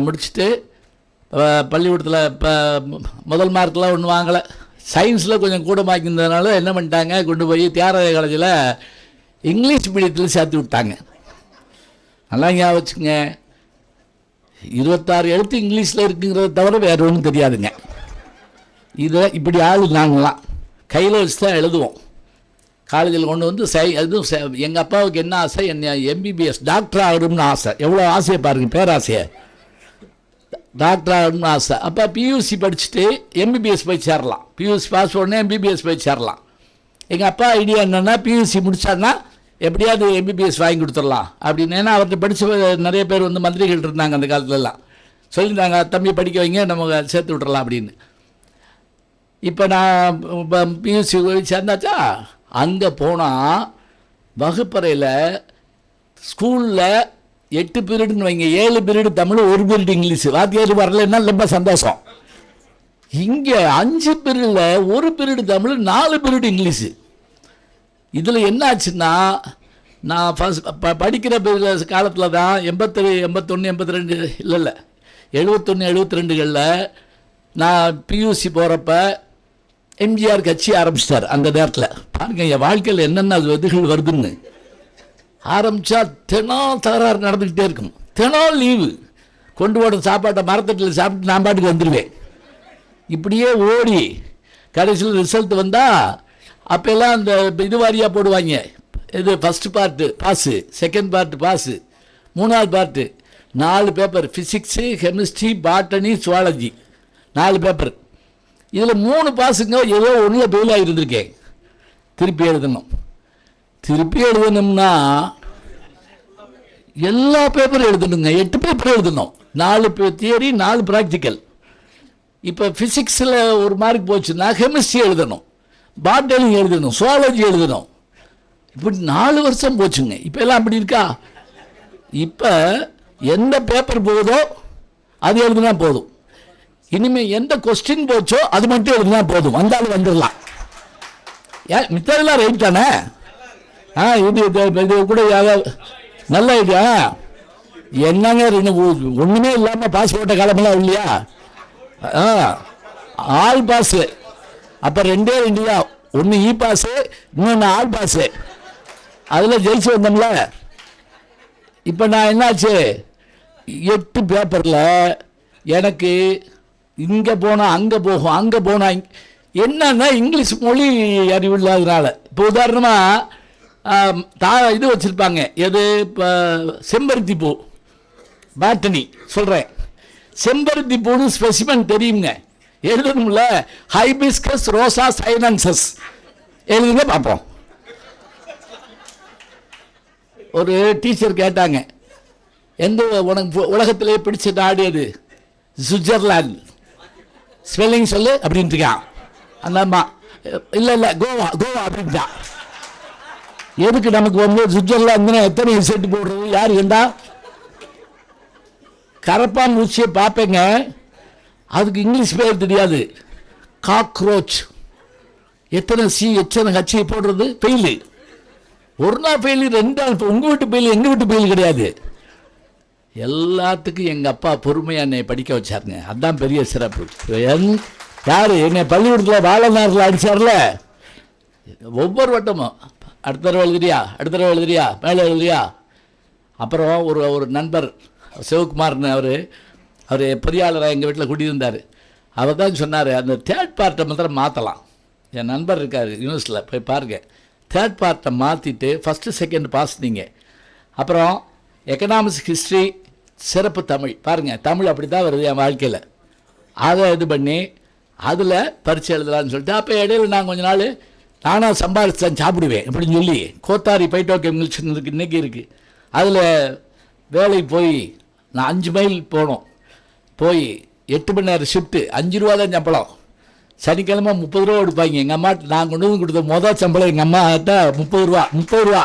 முடிச்சுட்டு பள்ளிக்கூடத்தில் இப்போ முதல் மார்க்கெலாம் ஒன்றும் வாங்கலை. சயின்ஸில் கொஞ்சம் கூட மாக்கியிருந்ததுனால என்ன பண்ணிட்டாங்க, கொண்டு போய் தியாகராஜ காலேஜில் இங்கிலீஷ் மீடியத்தில் சேர்த்து விட்டாங்க. நல்லா ஞாபகம் வச்சுங்க, 26 எழுத்து இங்கிலீஷில் இருக்குங்கிறத தவிர வேறு ஒன்றும் தெரியாதுங்க. இதை இப்படி ஆள் நாங்களாம் கையில் வச்சு தான் எழுதுவோம். காலேஜில் கொண்டு வந்து அதுவும் எங்கள் அப்பாவுக்கு என்ன ஆசை, என்ன MBBS டாக்டர் ஆகணும்னு ஆசை. எவ்வளோ ஆசையை பாருங்கள், பேராசையை. டாக்டர் ஆகணும்னு ஆசை. அப்போ PUC படிச்சுட்டு MBBS போய் சேரலாம். PUC பாஸ் உடனே MBBS போய் சேரலாம். எங்கள் அப்பா ஐடியா என்னென்னா, PUC முடித்தாருன்னா எப்படியாவது MBBS வாங்கி கொடுத்துடலாம் அப்படின்னு. ஏன்னா அவர்கிட்ட படித்த நிறைய பேர் வந்து மந்திரிகள் இருந்தாங்க அந்த காலத்துலலாம். சொல்லியிருந்தாங்க, தம்பி படிக்க வைங்க, நம்ம சேர்த்து விட்றலாம் அப்படின்னு. இப்போ நான் PUC சேர்ந்தாச்சா, அங்கே போனால் வகுப்பறையில் ஸ்கூலில் 8 பீரியடுன்னு வைங்க, 7 பீரியடு தமிழ், 1 பீரியடு இங்கிலீஷ். வாத்தியார் வரலன்னா ரொம்ப சந்தோஷம். இங்கே 5 பீரியடில் 1 பீரியடு தமிழ், 4 பீரியடு இங்கிலீஷு. இதில் என்ன ஆச்சுன்னா, நான் ஃபஸ்ட் படிக்கிற காலத்தில் தான் 87, 81, 82 இல்லை 71, 72களில் நான் PUC போகிறப்ப MGR கட்சி ஆரம்பிச்சிட்டார். அந்த நேரத்தில் பாருங்கள் என் வாழ்க்கையில் என்னென்ன இதுகள் வருதுன்னு. ஆரம்பித்தா தினம் தகராறு நடந்துக்கிட்டே இருக்கும். தினம் லீவு, கொண்டு போட சாப்பாட்டை மரத்தட்டில் சாப்பிட்டு நான் பாட்டுக்கு வந்துடுவேன். இப்படியே ஓடி கடைசியில் ரிசல்ட் வந்தால் அப்போல்லாம் அந்த இது வாரியாக போடுவாங்க. இது first part pass, second part pass, 3ஆவது part 4 paper, physics, chemistry, botany, zoology 4 paper. இதில் 3 பாஸுங்க ஏதோ ஒன்றில் ஃபெயிலாக இருந்திருக்கேன். திருப்பி எழுதணும்னா எல்லா பேப்பரும் எழுதணுங்க. 8 பேப்பர் எழுதணும். 4 தியரி, 4 ப்ராக்டிக்கல். இப்போ ஃபிசிக்ஸில் 1 மார்க் போச்சுன்னா கெமிஸ்ட்ரி எழுதணும், பாட்டனி எழுதணும், சுவாலஜி எழுதணும். இப்படி 4 வருஷம் போச்சுங்க. இப்போ எல்லாம் அப்படி இருக்கா? இப்போ எந்த பேப்பர் போகுதோ அது எழுதுனா போதும். இனிமேல் எந்த கொஸ்டின் போச்சோ அது மட்டும் எழுதுனா போதும், வந்தாலும் வந்துடலாம். ஏன் மித்ததெல்லாம் ரைட் தானே? இது கூட நல்ல ஐடியா. என்னங்க ஒன்றுமே இல்லாமல் பாஸ் போட்ட காலமெல்லாம் இல்லையா? All pass. அப்போ 2 தான், ஒன்று இ பாஸு, இன்னொன்று ஆல் பாஸு. அதில் ஜெயிச்சு வந்தோம்ல. இப்போ நான் என்னாச்சு, 8 பேப்பரில் எனக்கு இங்கே போனால் அங்கே போகும், அங்கே போனால் என்னன்னா இங்கிலீஷ் மொழி அறிவு இல்லாததுனால. இப்போ உதாரணமாக இது வச்சுருப்பாங்க, எது இப்போ செம்பருத்தி பூ, பாட்டனி சொல்கிறேன். செம்பருத்தி பூன்னு ஸ்பெசிமன் தெரியுங்க, எழுதணும்ல. ஹைபிஸ்கஸ் ரோசா சைனன்சஸ் எழுதுங்க பார்ப்போம். ஒரு டீச்சர் கேட்டாங்க, எந்த உனக்கு உலகத்திலே பிடிச்ச நாடு எது? சுவிட்சர்லாந்து. ஸ்பெல்லிங் சொல்லு அப்படின்ட்டுருக்கான் அந்த அம்மா. இல்லை கோவா அப்படின்ட்டான். எதுக்கு நமக்கு வந்து சுவிட்சர்லாந்துன்னா எத்தனை செட்டு போடுறது? யார் கண்டா? கரப்பான் பூச்சியை பார்ப்பேங்க, அதுக்கு இங்கிலீஷ் பேர் தெரியாது, காக்ரோச். எத்தனை ஹச்சி போடுறது? ஃபெயிலு. 1 நாள் ஃபெயிலு, 2 நாள். இப்போ உங்கள் வீட்டு ஃபெயிலு, எங்கள் வீட்டு ஃபெயிலு கிடையாது. எல்லாத்துக்கும் எங்கள் அப்பா பொறுமையாக என்னை படிக்க வச்சாருங்க. அதுதான் பெரிய சிறப்பு. யார் என்னை பள்ளிக்கூடத்தில் வாழநாரில் அடித்தார்ல, ஒவ்வொரு வட்டமும் அடுத்த தடவை எழுதுறியா, மேலே எழுதுறியா. அப்புறம் ஒரு நண்பர் சிவகுமார்னு, அவர் பொறியாளராக எங்கள் வீட்டில் குடியிருந்தார். அவர் தான் சொன்னார், அந்த 3rd பார்ட்டை மாத்திரம் மாற்றலாம். என் நண்பர் இருக்கார் யூனிவர்சிட்டியில், போய் பாருங்கள். 3rd பார்ட்டை மாற்றிட்டு 1st 2nd பாஸ் நீங்கள். அப்புறம் எக்கனாமிக்ஸ், ஹிஸ்ட்ரி, சிறப்பு தமிழ். பாருங்கள், தமிழ் அப்படி தான் வருது என் வாழ்க்கையில். அதை இது பண்ணி அதில் பரீட்சை எழுதலான்னு சொல்லிட்டு, அப்போ இடையில நான் கொஞ்ச நாள் நானாக சம்பாதிச்சு தான் சாப்பிடுவேன் அப்படின்னு சொல்லி கோத்தாரி பைட்டோ கெமிக்கல்ஸ் இன்றைக்கி இருக்குது. அதில் வேலைக்கு போய் நான் 5 மைல் போனோம். போய் 8 மணி நேரம் ஷிஃப்ட்டு, 5 ரூபா தான் சம்பளம். சனிக்கிழமை 30 ரூபா கொடுப்பாங்க. எங்கள் அம்மாட்ட நான் கொண்டு வந்து கொடுத்த மொதல் சம்பளம் எங்கள் அம்மாட்ட 30 ரூபா.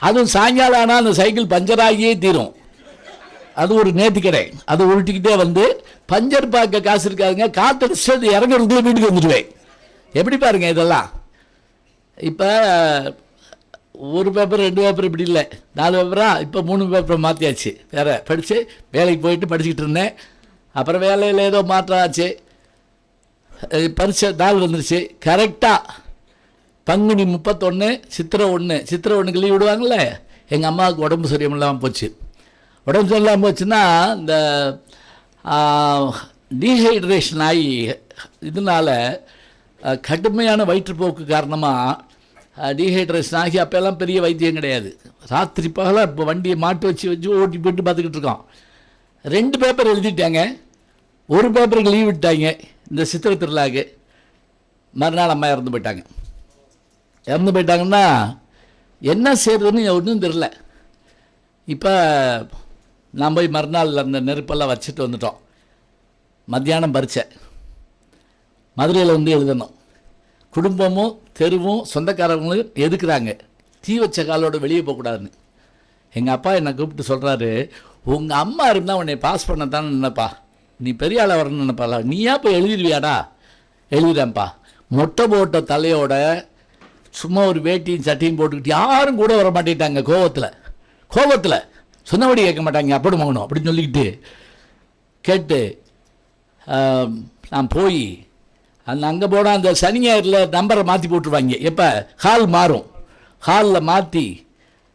அதுவும் சாயங்காலம் ஆனால் அந்த சைக்கிள் பஞ்சர் ஆகியே தீரும். அது ஒரு நேர்த்தி கடை. அதை உருட்டிக்கிட்டே வந்து பஞ்சர் பார்க்க காசு இருக்காதுங்க, காத்தடிச்சு அது இறங்குறதுக்குள்ள வீட்டுக்கு வந்துடுவேன். எப்படி பாருங்க இதெல்லாம். இப்போ ஒரு பேப்பர் 2 பேப்பர் இப்படி இல்லை, 4 பேப்பரா, இப்போ 3 பேப்பரை மாற்றியாச்சு. வேறு படித்து வேலைக்கு போயிட்டு படிச்சுக்கிட்டு இருந்தேன். அப்புறம் வேலையில் ஏதோ மாற்றம் ஆச்சு, பரிசை நாள் வந்துருச்சு. கரெக்டாக பங்குனி 31 சித்திரை 1, சித்திரை 1க்கு லீவ் விடுவாங்கள்ல. எங்கள் அம்மாவுக்கு உடம்பு சரியில்லாமல் போச்சு. உடம்பு சரியில்லாமல் போச்சுன்னா இந்த டீஹைட்ரேஷன் ஆகி இதனால் கடுமையான வயிற்றுப்போக்கு காரணமாக டீஹைட்ரேஷன் ஆகி அப்போல்லாம் பெரிய வைத்தியம் கிடையாது. ராத்திரி பகலாக இப்போ வண்டியை மாட்டு வச்சு ஓட்டி போட்டு பார்த்துக்கிட்டு இருக்கோம். 2 பேப்பர் எழுதிட்டாங்க, 1 பேப்பருக்கு லீவ் விட்டாங்க இந்த சித்திரை திருவிழாக்கு. மறுநாள் அம்மா இறந்து போயிட்டாங்க. இறந்து போயிட்டாங்கன்னா என்ன செய்கிறதுன்னு ஒன்றும் தெரில. இப்போ நான் போய் மறுநாள் அந்த நெருப்பெல்லாம் வச்சுட்டு வந்துட்டோம். மத்தியானம் பரீட்சை, மதுரையில் வந்து எழுதணும். குடும்பமும் தெருவும் சொந்தக்காரங்களும் எதுக்குறாங்க, தீ வச்ச காலோட வெளியே போகக்கூடாதுன்னு. எங்கள் அப்பா என்னை கூப்பிட்டு சொல்கிறாரு, உங்கள் அம்மா இருந்தால் உன்னை பாஸ் பண்ணத்தான்னு நினைப்பா, நீ பெரிய ஆளாக வரணும்னு நினைப்பாளா, நீயா போய் எழுதிடுவியாடா. எழுதிடான்ப்பா. மொட்டை போட்ட தலையோட சும்மா ஒரு வேட்டியும் சட்டையும் போட்டுக்கிட்டு யாரும் கூட வர மாட்டேட்டாங்க. கோபத்தில் சொன்னபடி கேட்க மாட்டாங்க, அப்படி வாங்கணும் அப்படின்னு சொல்லிக்கிட்டு கேட்டு நான் போய் அங்கே போனால் அந்த சனி ஞாயிறில் நம்பரை மாற்றி போட்டுருவாங்க. எப்போ ஹால் மாறும், ஹாலில் மாற்றி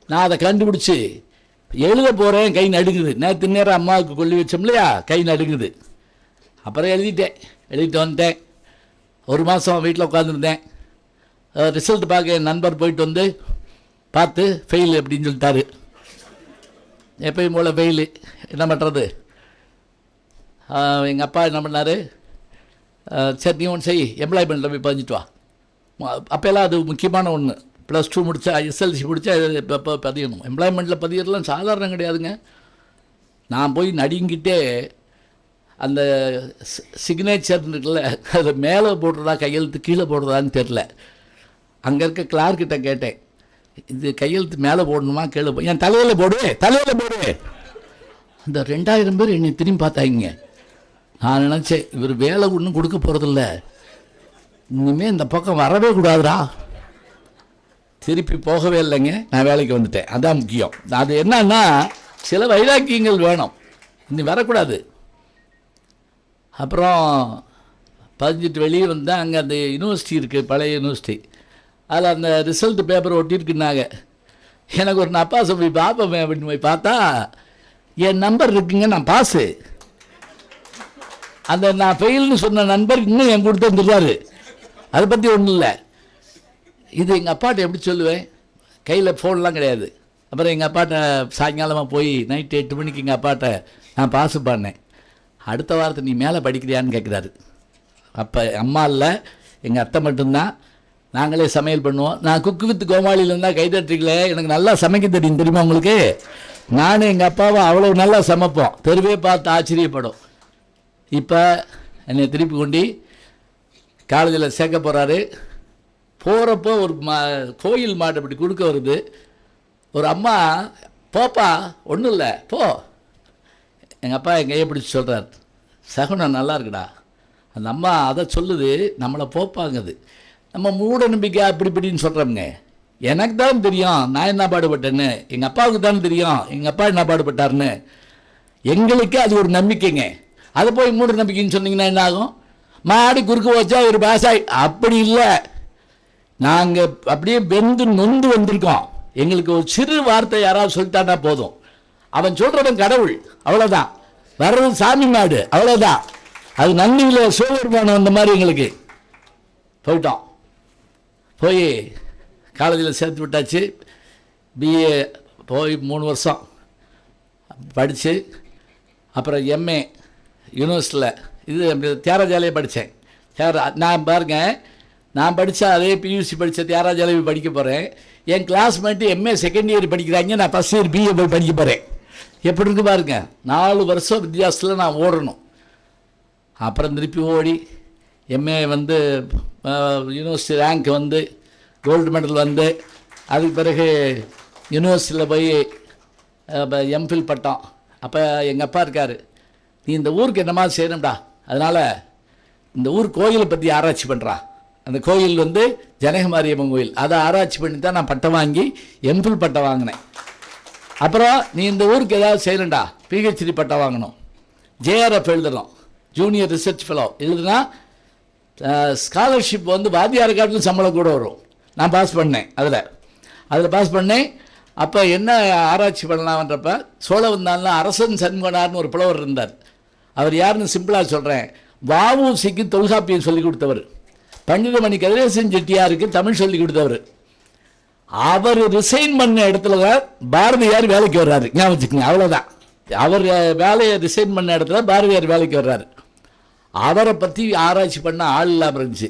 நான் அதை கண்டுபிடிச்சி எழுத போகிறேன். கை நடுங்குது. நேற்று நேரம் அம்மாவுக்கு கொல்லி வச்சோம் இல்லையா, கை நடுங்குது. அப்புறம் எழுதிட்டு வந்துட்டேன். 1 மாதம் வீட்டில் உட்காந்துருந்தேன். ரிசல்ட் பார்க்க என் நண்பர் போயிட்டு வந்து பார்த்து ஃபெயில் அப்படின்னு சொல்லிட்டாரு. எப்பயும் போல் ஃபெயிலு, என்ன பண்ணுறது. எங்கள் அப்பா என்ன பண்ணார், சரி நீ ஒன்று செய், எம்ப்ளாய்மெண்ட்டில் போய் பதிஞ்சிட்டு வா. அப்போல்லாம் அது முக்கியமான ஒன்று. +2 முடித்தா SLC முடித்தா இப்போ பதியணும். எம்ப்ளாய்மெண்ட்டில் பதியறதுலாம் சாதாரணம் கிடையாதுங்க. நான் போய் நடுங்கிட்டே அந்த சிக்னேச்சர் இருக்குல்ல, அதை மேலே போடுறதா கையெழுத்து கீழே போடுறதான்னு தெரில. அங்கே இருக்க கிளார்க்கிட்ட கேட்டேன், இது கையெழுத்து மேலே போடணுமா கீழே என் தலையில் போடு. அந்த 2000 பேர் என்னை திரும்பி பார்த்தாங்க. நான் நினச்சேன், இவர் வேலை ஒன்றும் கொடுக்க போகிறதில்ல, இனிமேல் இந்த பக்கம் வரவே கூடாதுடா. திருப்பி போகவே இல்லைங்க, நான் வேலைக்கு வந்துட்டேன். அதான் முக்கியம். அது என்னன்னா சில வைராக்கியங்கள் வேணும், இன்னும் வரக்கூடாது. அப்புறம் 15 வெளியே வந்தேன். அங்கே அந்த யூனிவர்சிட்டி இருக்குது, பழைய யூனிவர்சிட்டி. அதில் அந்த ரிசல்ட் பேப்பர் ஒட்டியிருக்குன்னாங்க. எனக்கு ஒரு அப்பா போய் பார்ப்பேன் அப்படின்னு போய் பார்த்தா என் நம்பர் இருக்குங்க, நான் பாஸு. அந்த நான் ஃபெயில்னு சொன்ன நண்பர் இன்னும் என் கொடுத்து வந்துடுறாரு. அதை பற்றி ஒன்றும் இல்லை. இது எங்கள் அப்பாட்ட எப்படி சொல்லுவேன், கையில் ஃபோன்லாம் கிடையாது. அப்புறம் எங்கள் அப்பாட்ட சாயங்காலமாக போய் நைட்டு 8 மணிக்கு எங்கள் அப்பாட்ட நான் பாஸு பண்ணேன். அடுத்த வாரத்தை நீ மேலே படிக்கிறியான்னு கேட்குறாரு. அப்போ அம்மா இல்லை, எங்கள் அத்தை மட்டும்தான். நாங்களே சமையல் பண்ணுவோம். நான் குக்கு வித் கோமாளியில் இருந்தால் கைதட்டுறீங்களே, எனக்கு நல்லா சமைக்க தெரியும் தெரியுமா உங்களுக்கு. நானும் எங்கள் அப்பாவும் அவ்வளோ நல்லா சமைப்போம், தெருவே பார்த்து ஆச்சரியப்படும். இப்போ என்னை திருப்பி கொண்டு காலேஜில் சேர்க்க போகிறாரு. போகிறப்போ ஒரு கோயில் மாட்டை அப்படி கொடுக்க வருது. ஒரு அம்மா, போப்பா ஒன்றும் இல்லை போ. எங்கள் அப்பா என் கையை பிடிச்சி சொல்கிறார், சகுனம் நல்லா இருக்குடா. அந்த அம்மா அதை சொல்லுது, நம்மளை போப்பாங்குது. நம்ம மூட நம்பிக்கை அப்படி இப்படின்னு சொல்கிறோம்ங்க. எனக்கு தான் தெரியும் நான் என்ன பாடுபட்டேன்னு, எங்கள் அப்பாவுக்கு தான் தெரியும் எங்கள் அப்பா என்ன பாடுபட்டார்னு. எங்களுக்கு அது ஒரு நம்பிக்கைங்க. அதை போய் மூட நம்பிக்கைன்னு சொன்னீங்கன்னா என்ன ஆகும், மாடி குறுக்கு வச்சா ஒரு பாசாய். அப்படி இல்லை, நாங்கள் அப்படியே வெந்து நொந்து வந்திருக்கோம். எங்களுக்கு ஒரு சிறு வார்த்தை யாராவது சொல்லிட்டானா போதும், அவன் சொல்கிறவன் கடவுள், அவ்வளோதான். வர்றது சாமி நாடு, அவ்வளோதான். அது நன்மையில் சிவபெருமானம் அந்த மாதிரி எங்களுக்கு. போயிட்டோம். போய் காலேஜில் சேர்த்து விட்டாச்சு. பிஏ போய் 3 வருஷம் படித்து அப்புறம் MA யூனிவர்சிட்டியில் இது தியாகராஜாலே படித்தேன். நான் பாருங்கள், நான் படித்தா அதே PUC படித்த தியாகராஜாலே படிக்க போகிறேன். என் கிளாஸ்மேட்டு MA செகண்ட் இயர் படிக்கிறாங்க, நான் ஃபஸ்ட் இயர் BA போய் படிக்க போகிறேன். எப்படி இருக்கு பாருங்க, 4 வருஷம் வித்தியாசத்தில் நான் ஓடணும். அப்புறம் திருப்பி ஓடி MA வந்து யூனிவர்சிட்டி ரேங்க் வந்து கோல்டு மெடல் வந்து, அதுக்கு பிறகு யூனிவர்சிட்டியில் போய் MPhil பட்டம் அப்போ எங்கள் அப்பா இருக்கார், நீ இந்த ஊருக்கு என்னமா செய்யணும்டா, அதனால் இந்த ஊர் கோயிலை பற்றி ஆராய்ச்சி பண்ணுறா. அந்த கோயில் வந்து ஜனகமாரியம்மன் கோயில், அதை ஆராய்ச்சி பண்ணி தான் நான் பட்டம் வாங்கி எம்பிள் பட்டம் வாங்கினேன். அப்புறம் நீ இந்த ஊருக்கு ஏதாவது செய்யணும்டா, பிஹெச்டி பட்டம் வாங்கணும், ஜேஆர்எஃப் எழுதணும், ஜூனியர் ரிசர்ச் ஃபெலோ எழுதுனா ஸ்காலர்ஷிப் வந்து வாத்தியார் காட்டிலும் சம்பளம் கூட வரும். நான் பாஸ் பண்ணேன், அதில் பாஸ் பண்ணேன். அப்போ என்ன ஆராய்ச்சி பண்ணலாம்ன்றப்ப சோழவந்தானில் அரசன் சண்முகனார்னு ஒரு புலவர் இருந்தார். அவர் யாருன்னு சிம்பிளாக சொல்கிறேன், வஉசிக்கு தொல்காப்பியம் சொல்லிக் கொடுத்தவர், பண்டிதமணி கதிரேசன் செட்டியாருக்கு தமிழ் சொல்லிக் கொடுத்தவர். அவர் ரிசைன் பண்ண இடத்துல தான் பாரதியார் வேலைக்கு வர்றாரு. ஞாபகம் வச்சுக்கோங்க, அவ்வளோதான். அவர் வேலையை ரிசைன் பண்ண இடத்துல பாரதியார் வேலைக்கு வர்றாரு. அவரை பற்றி ஆராய்ச்சி பண்ண ஆள் இல்லாமல் இருந்துச்சு.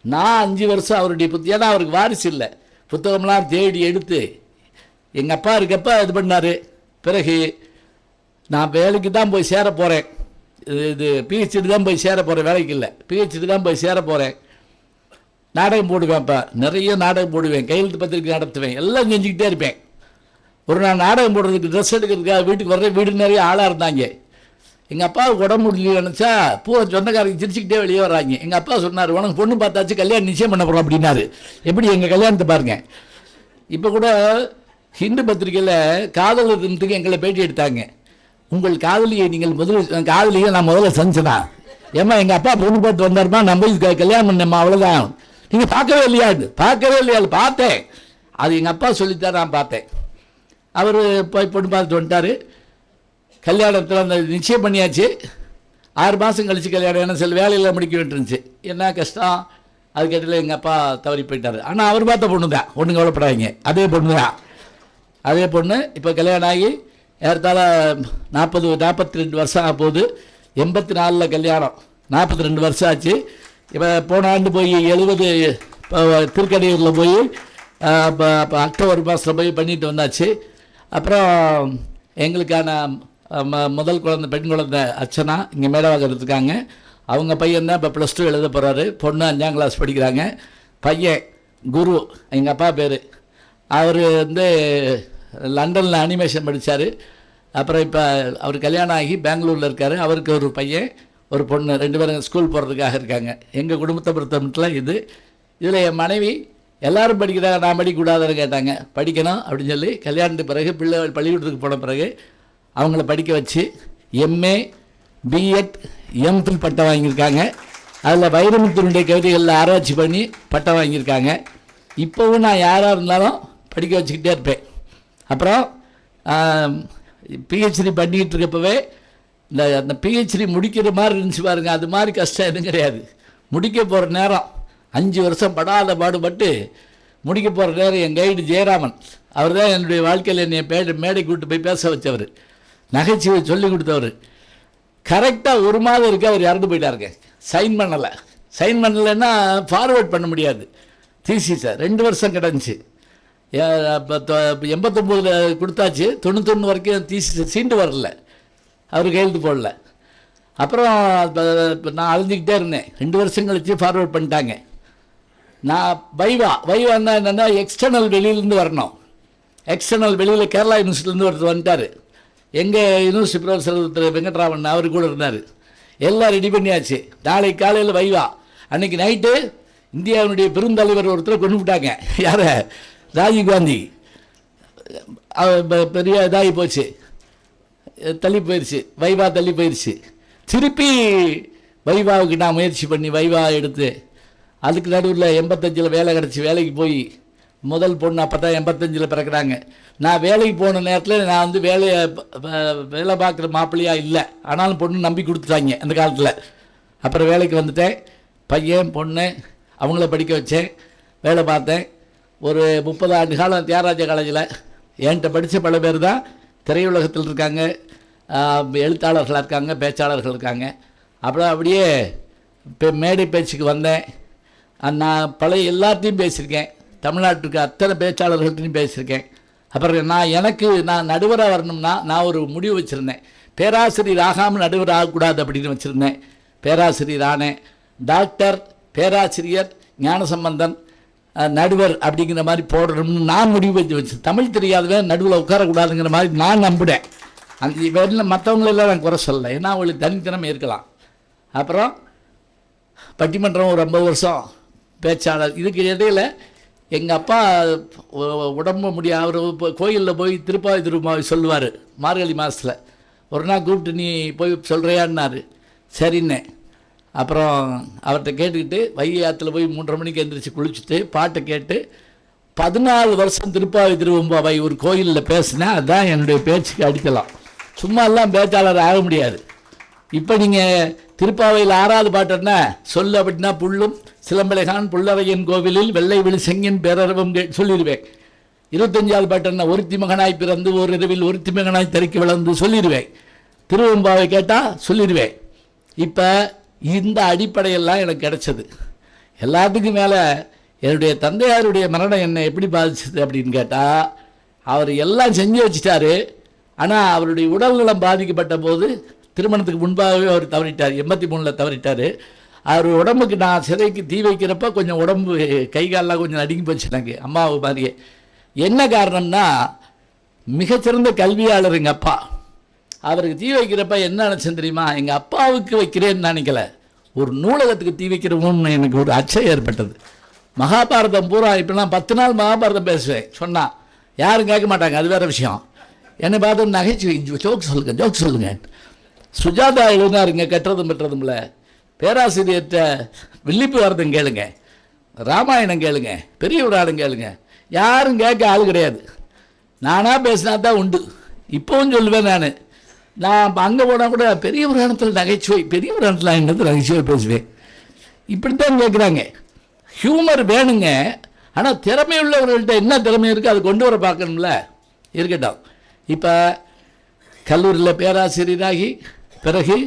நான் 5 வருஷம் அவருடைய ஏன்னா அவருக்கு வாரிசு இல்லை, புத்தகம்லாம் தேடி எடுத்து எங்கள் அப்பா இருக்கப்ப இது பண்ணார். பிறகு நான் வேலைக்கு தான் போய் சேர போகிறேன், இது பிஹெச்டி தான் போய் சேர போகிறேன், வேலைக்கு இல்லை, பிஹெச்டி தான் போய் சேர போகிறேன். நாடகம் போடுவேன், இப்போ நிறைய நாடகம் போடுவேன், கையெழுத்து பத்திரிக்கை நடத்துவேன், எல்லாம் செஞ்சுக்கிட்டே இருப்பேன். ஒரு நாள் நாடகம் போடுறதுக்கு ட்ரெஸ் எடுக்கிறதுக்காக வீட்டுக்கு வர்றேன். வீடு நிறைய ஆளாக இருந்தாங்க. எங்கள் அப்பாவுக்கு உடம்பு முடியல நினச்சா பூரா சொந்தக்காரங்க சிரிச்சுக்கிட்டே வெளியே வர்றாங்க. எங்கள் அப்பா சொன்னார், உனக்கு பொண்ணு பார்த்தாச்சு, கல்யாணம் நிச்சயம் பண்ண போகிறோம் அப்படின்னாரு. எப்படி எங்கள் கல்யாணத்தை பாருங்கள். இப்போ கூட ஹிந்து பத்திரிக்கையில் காதலர் தினத்துக்கு எங்களை பேட்டி எடுத்தாங்க. உங்கள் காதலியை நீங்கள் காதலியை நான் முதல்ல செஞ்சேனா, ஏம்மா எங்கள் அப்பா பொண்ணு பார்த்து வந்தாருமா, நம்ம கல்யாணம் பண்ணேம்மா, அவ்வளோதான். நீங்கள் பார்க்கவே இல்லையாடு? பார்க்கவே இல்லையா? பார்த்தேன், அது எங்கள் அப்பா சொல்லித்தான் நான் பார்த்தேன். அவர் போய் பொண்ணு பார்த்துட்டு வந்துட்டார். கல்யாணத்தில் அந்த நிச்சயம் பண்ணியாச்சு. 6 மாதம் கழித்து கல்யாணம், என்ன சில வேலையில் முடிக்க வேண்டியிருந்துச்சு. என்ன கஷ்டம், அதுக்கேட்டில் எங்கள் அப்பா தவறி போயிட்டார். ஆனால் அவர் பார்த்த பொண்ணு தான், ஒன்றும் கவலைப்படாதீங்க, அதே பொண்ணு தான். அதே பொண்ணு இப்போ கல்யாணம் ஆகி ஏறத்தாழ 42 வருஷம் ஆக போகுது. 84 கல்யாணம், 42 வருஷம் ஆச்சு. இப்போ போன ஆண்டு போய் 70 திருக்கடையூரில் போய் அக்டோபர் மாதத்தில் போய் பண்ணிட்டு வந்தாச்சு. அப்புறம் எங்களுக்கான முதல் குழந்தை, பெண் குழந்தை அர்ச்சனா இங்கே மேடவாக்கம் இருக்காங்க. அவங்க பையன் தான் இப்போ +2 எழுத போகிறாரு. பொண்ணு 5ஆம் கிளாஸ் படிக்கிறாங்க. பையன் குரு, எங்கள் அப்பா பேர். அவர் வந்து லண்டனில் அனிமேஷன் படித்தார். அப்புறம் இப்போ அவர் கல்யாணம் ஆகி பெங்களூரில் இருக்கார். அவருக்கு ஒரு பையன், ஒரு பொண்ணு, 2 பேரும் ஸ்கூல் போகிறதுக்காக இருக்காங்க. எங்கள் குடும்பத்தை பொறுத்த மட்டும் இதில் என் மனைவி எல்லோரும் படிக்கிறாங்க, நான் படிக்கக்கூடாதுன்னு கேட்டாங்க. படிக்கணும் அப்படின்னு சொல்லி கல்யாணத்துக்கு பிறகு பிள்ளை பள்ளிக்கூடத்துக்கு போன பிறகு அவங்கள படிக்க வச்சு எம்ஏ, பிஎட், எம்பில் பட்டம் வாங்கியிருக்காங்க. அதில் வைரமுத்துனுடைய கவிதைகளில் ஆராய்ச்சி பண்ணி பட்டம் வாங்கியிருக்காங்க. இப்போவும் நான் யாராக இருந்தாலும் படிக்க வச்சுக்கிட்டே இருப்பேன். அப்புறம் பிஹெச்டி பண்ணிக்கிட்டு இருக்கப்பவே அந்த பிஹெச்டி முடிக்கிற மாதிரி இருந்துச்சு பாருங்க, அது மாதிரி கஷ்டம் எதுவும் கிடையாது. முடிக்க போகிற நேரம் 5 வருஷம் படாத பாடுபட்டு முடிக்க போகிற நேரம் என் கைடு ஜெயராமன், அவர் தான் என்னுடைய வாழ்க்கையில் என்னை மேடை கூப்பிட்டு போய் பேச வச்சவர், நகைச்சுவை சொல்லி கொடுத்தவர். கரெக்டாக 1 மாதம் இருக்கு அவர் இறந்து போயிட்டாருங்க. சைன் பண்ணலைன்னா ஃபார்வேர்ட் பண்ண முடியாது. தீசிஸை 2 வருஷம் கிடந்துச்சு. 89 கொடுத்தாச்சு, 91 வரைக்கும் தீசிஸை சீண்டு வரல, அவர் கையெழுத்து போடல. அப்புறம் நான் அழிஞ்சிக்கிட்டே இருந்தேன். 2 வருஷம் கழித்து ஃபார்வேர்ட் பண்ணிட்டாங்க. நான் வைவான்னா என்னென்னா எக்ஸ்டர்னல் வெளியிலேருந்து வரணும். எக்ஸ்டர்னல் வெளியில் கேரளா யூனிவர்சிட்டிலேருந்து ஒருத்தர் வந்துட்டார். எங்கள் யூனிவர்சிட்டி ப்ரொஃபஸர் வெங்கட்ராமன் அவர் கூட இருந்தார். எல்லாம் ரெடி பண்ணியாச்சு. நாளைக்கு காலையில் வைவா. அன்றைக்கி நைட்டு இந்தியாவினுடைய பெருந்தலைவர் ஒருத்தரை கொண்டு விட்டாங்க. யார்? ராஜீவ்காந்தி. பெரிய இதாகி போச்சு, தள்ளி போயிடுச்சு, வைவா தள்ளி போயிடுச்சு. திருப்பி வைவாவுக்கு நான் முயற்சி பண்ணி வைவா எடுத்து, அதுக்கு நடுவில் 85 வேலை கிடச்சி வேலைக்கு போய் முதல் பொண்ணு அப்போ தான் 85 பிறக்கிறாங்க. நான் வேலைக்கு போன நேரத்தில் நான் வந்து வேலை பார்க்குற மாப்பிள்ளையாக இல்லை, ஆனாலும் பொண்ணு நம்பி கொடுத்துட்டாங்க அந்த காலத்தில். அப்புறம் வேலைக்கு வந்துட்டேன். பையன் பொண்ணு அவங்கள படிக்க வச்சேன், வேலை பார்த்தேன். ஒரு 30 ஆண்டு காலம் தியாகராஜ காலேஜில் என்கிட்ட படித்த பல பேர் தான் திரையுலகத்தில் இருக்காங்க, எழுத்தாளர்களாக இருக்காங்க, பேச்சாளர்கள் இருக்காங்க. அப்புறம் அப்படியே மேடை பேச்சுக்கு வந்தேன். நான் பழைய எல்லாத்தையும் பேசியிருக்கேன், தமிழ்நாட்டுக்கு அத்தனை பேச்சாளர்கள்ட்டையும் பேசியிருக்கேன். அப்புறம் நான் நடுவராக வரணும்னா நான் ஒரு முடிவு வச்சுருந்தேன். பேராசிரியர் ஆகாமல் நடுவர் ஆகக்கூடாது அப்படின்னு வச்சுருந்தேன். பேராசிரியர் ஆனேன். டாக்டர், பேராசிரியர், ஞானசம்பந்தன், நடுவர் அப்படிங்கிற மாதிரி போடணும்னு நான் முடிவு வச்சு தமிழ் தெரியாதவன் நடுவில் உட்காரக்கூடாதுங்கிற மாதிரி நான் நம்பினேன். அந்த வெளில மற்றவங்களெல்லாம் நான் குறை சொல்லலை, ஏன்னா அவங்களுக்கு தனித்திறமை இருக்கலாம். அப்புறம் பட்டிமன்றம் ஒரு 50 வருஷம் பேச்சாளர். இதுக்கு இடையில் எங்கள் அப்பா உடம்பு முடியாது, அவர் கோயிலில் போய் திருப்பாவை திருப்பாவை சொல்லுவார் மார்கழி மாதத்தில். ஒரு நாள் கூப்பிட்டு நீ போய் சொல்கிறியான்னாரு. சரிண்ணே. அப்புறம் அவர்கிட்ட கேட்டுக்கிட்டு வைகை ஆற்றுல போய் 3:30 மணிக்கு எழுந்திரிச்சு குளிச்சுட்டு பாட்டை கேட்டு 14 வருஷம் திருப்பாவை திருவம்பாவை ஒரு கோயிலில் பேசினேன். அதுதான் என்னுடைய பேச்சுக்கு அடிக்கலாம். சும்மா எல்லாம் பேச்சாளர் ஆக முடியாது. இப்போ நீங்கள் திருப்பாவையில் 6வது பாட்டு என்ன சொல்லு அப்படின்னா புல்லும் சிலம்பலைகான் புல்லறையன் கோவிலில் வெள்ளை விழி செங்கன் பேரரவம் சொல்லிடுவேன். 25வது பாட்டு என்ன ஒருத்தி மகனாய் பிறந்து ஒரு இரவில் ஒருத்தி மகனாய் தறிக்கு வளர்ந்து சொல்லிடுவேன். திருவம்பாவை கேட்டால் சொல்லிடுவேன். இப்போ இந்த அடிப்படையெல்லாம் எனக்கு கிடைச்சது. எல்லாத்துக்கும் மேலே என்னுடைய தந்தையாருடைய மரணம் என்னை எப்படி பாதிச்சது அப்படின்னு கேட்டால், அவர் எல்லாம் செஞ்சு வச்சிட்டாரு. ஆனால் அவருடைய உடல்நலம் பாதிக்கப்பட்ட போது திருமணத்துக்கு முன்பாகவே அவர் தவறிட்டார். 83 தவறிட்டார். அவர் உடம்புக்கு நான் சிறைக்கு தீ வைக்கிறப்ப கொஞ்சம் உடம்பு கை காலெலாம் கொஞ்சம் நடுங்கி போச்சு எனக்கு, அம்மாவை மாதிரியே. என்ன காரணம்னா, மிகச்சிறந்த கல்வியாளர் எங்கள் அப்பா. அவருக்கு தீ வைக்கிறப்ப என்ன நினச்சேன் தெரியுமா? எங்கள் அப்பாவுக்கு வைக்கிறேன்னு நினைக்கல, ஒரு நூலகத்துக்கு தீ வைக்கிறோம்னு எனக்கு ஒரு அச்சம் ஏற்பட்டது. மகாபாரதம் பூரா இப்போ நான் 10 நாள் மகாபாரதம் பேசுவேன். சொன்னால் யாரும் கேட்க மாட்டாங்க, அது வேறு விஷயம். என்னை பார்த்து நகைச்சுவை ஜோக் சொல்லுங்கள். சுஜாதா எழுதினாருங்க கட்டுறதும் பெற்றதும்ல. பேராசிரியர்கிட்ட வில்லிப்பு வரதும் கேளுங்க, ராமாயணம் கேளுங்க, பெரிய புராணம் கேளுங்க. யாரும் கேட்க ஆள் கிடையாது. நானாக பேசினா தான் உண்டு. இப்போவும் சொல்லுவேன் நான் அங்கே போனால் கூட பெரிய புராணத்தில் நகைச்சுவை, பெரிய புராணத்தில் என்னது நகைச்சுவை பேசுவேன். இப்படித்தான் கேட்குறாங்க. ஹியூமர் வேணுங்க. ஆனால் திறமை உள்ளவர்கள்ட்ட என்ன திறமை இருக்குது அது கொண்டு வர பார்க்கணும்ல. இருக்கட்டும். இப்போ கல்லூரியில் பேராசிரியராகி பிறகு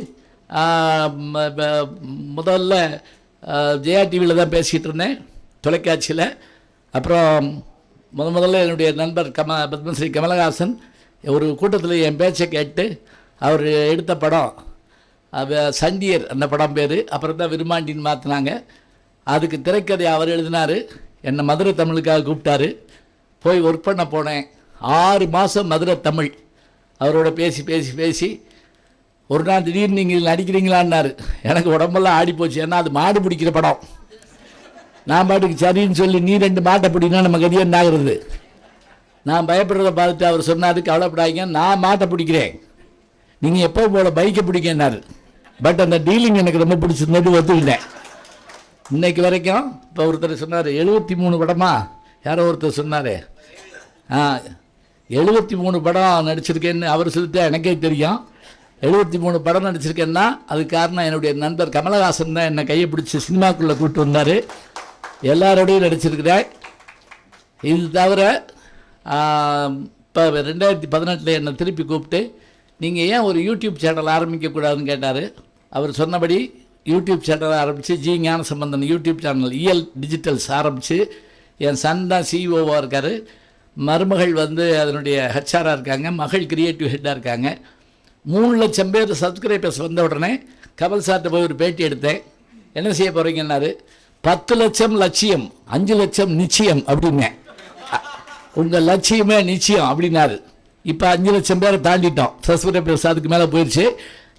முதல்ல ஜெயா டிவியில் தான் பேசிகிட்டு இருந்தேன், தொலைக்காட்சியில். அப்புறம் முதல்ல என்னுடைய நண்பர் பத்மஸ்ரீ கமலஹாசன் ஒரு கூட்டத்தில் என் பேச்சை கேட்டு அவர் எடுத்த படம் சண்டியர், அந்த படம் பேர். அப்புறம் தான் விருமாண்டின்னு மாற்றினாங்க. அதுக்கு திரைக்கதை அவர் எழுதினார். என்னை மதுரை தமிழுக்காக கூப்பிட்டாரு. போய் ஒர்க் பண்ண போனேன். 6 மாதம் மதுரை தமிழ் அவரோட பேசி பேசி பேசி ஒரு நாள் திடீர்னு நீங்கள் நடிக்கிறீங்களான்னாரு. எனக்கு உடம்பெல்லாம் ஆடி போச்சு. ஏன்னா அது மாடு பிடிக்கிற படம். நான் பாட்டுக்கு சரின்னு சொல்லி நீ 2 மாட்டை பிடினா நம்ம கதியாக என்ன ஆகுறது? நான் பயப்படுறத பார்த்துட்டு அவர் சொன்னாரு, கவலைப்படாதீங்க நான் மாட்டை பிடிக்கிறேன், நீங்கள் எப்போ போல பைக்கை பிடிக்கன்னாரு. பட் அந்த டீலிங் எனக்கு ரொம்ப பிடிச்சிருந்தது, ஒத்துக்கிட்டேன். இன்னைக்கு வரைக்கும் இப்போ ஒருத்தர் சொன்னார் 73 படமா யாரோ ஒருத்தர் சொன்னார். 73 படம் நடிச்சிருக்கேன்னு அவர் சொல்லிட்டு எனக்கே தெரியும். 73 படம் நடிச்சிருக்கேன்னா அது காரணம் என்னுடைய நண்பர் கமலஹாசன் தான் என்னை கையை பிடிச்சி சினிமாக்குள்ளே கூப்பிட்டு வந்தார். எல்லாரோடையும் நடிச்சிருக்கிறேன். இது தவிர இப்போ 2018 என்னை திருப்பி கூப்பிட்டு நீங்கள் ஏன் ஒரு யூடியூப் சேனல் ஆரம்பிக்கக்கூடாதுன்னு கேட்டார். அவர் சொன்னபடி யூடியூப் சேனல் ஆரம்பித்து G Gnanasambandan YouTube channel EL digitals ஆரம்பித்து என் சன் தான் சிஇஓவாக இருக்கார். மருமகள் அதனுடைய ஹெச்ஆராக இருக்காங்க. மகள் கிரியேட்டிவ் ஹெட்டாக இருக்காங்க. 3 லட்சம் பேர் சப்ஸ்கிரைபர்ஸ் வந்த உடனே கமல் சார்ட்ட போய் ஒரு பேட்டி எடுத்தேன். என்ன செய்ய போகிறீங்கன்னாரு. 10 லட்சம் லட்சியம், 5 லட்சம் நிச்சயம் அப்படிங்க. உங்கள் லட்சியமே நிச்சயம் அப்படின்னாரு. இப்போ 5 லட்சம் பேரை தாண்டிட்டோம். சப்ஸ்கிரைபர்ஸ் அதுக்கு மேலே போயிடுச்சு.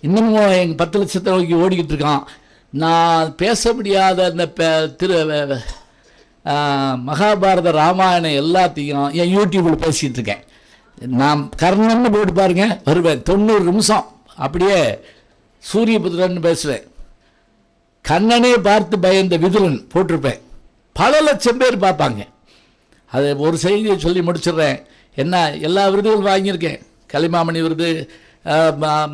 இன்னமும் எங்கள் 10 லட்சத்தை நோக்கி ஓடிக்கிட்டு இருக்கான். நான் பேச முடியாத அந்த மகாபாரத ராமாயணம் எல்லாத்தையும் என் யூடியூப்பில் பேசிகிட்டு இருக்கேன். நான் கர்ணன்னு போட்டு பாருங்கள் வருவேன். 90 நிமிஷம் அப்படியே சூரியபுத்திரன் பேசுவேன். கண்ணனே பார்த்து பயந்த விதுரன் போட்டிருப்பேன். பல லட்சம் பேர் பார்ப்பாங்க. அது ஒரு செய்தியை சொல்லி முடிச்சிடுறேன். என்ன எல்லா விருதுகளும் வாங்கியிருக்கேன். கலைமாமணி விருது